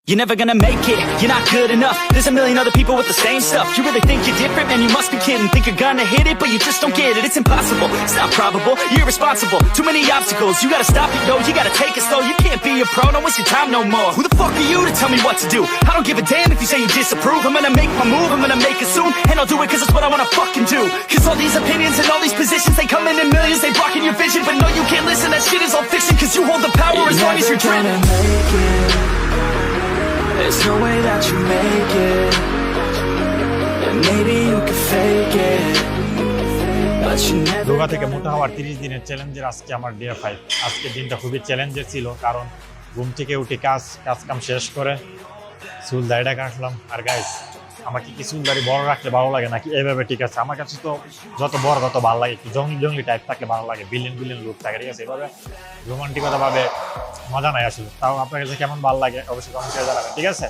You're never gonna make it, you're not good enough. There's a million other people with the same stuff. You really think you're different? Man, you must be kidding. Think you're gonna hit it, but you just don't get it. It's impossible, it's not probable, you're irresponsible. Too many obstacles, you gotta stop it, yo. You gotta take it slow, you can't be a pro. Don't waste your time no more. Who the fuck are you to tell me what to do? I don't give a damn if you say you disapprove. I'm gonna make my move, I'm gonna make it soon. And I'll do it cause it's what I wanna fucking do. Cause all these opinions and all these positions, they come in millions, they blocking your vision. But no, you can't listen, that shit is all fiction. Cause you hold the power as long as you're dreaming. There's no way that you make it, and maybe you can fake it, but you never. Yoga থেকে মোটা হওয়ার 30 দিনের চ্যালেঞ্জের আজকে আমার day 5। আজকে দিনটা খুবই চ্যালেঞ্জের ছিল, কারণ ঘুম থেকে উঠে কাজ কাম শেষ করে চুল দাড়িটা কাটলাম। আর গাইস, আমাকে কি চুল দাড়ি বড় রাখলে ভালো লাগে নাকি এভাবে ঠিক আছে? আমার কাছে তো যত বড় তত ভালো লাগে, একটু জঙ্গলি টাইপ থাকলে ভালো লাগে, বিলিয়ন লুক থাকে, ঠিক আছে? এভাবে রোমান্টিকতা ভাবে মজা নাই আসলে। তাও আপনার কাছে কেমন ভালো লাগে অবশ্যই কমেন্ট করে জানাবেন, ঠিক আছে?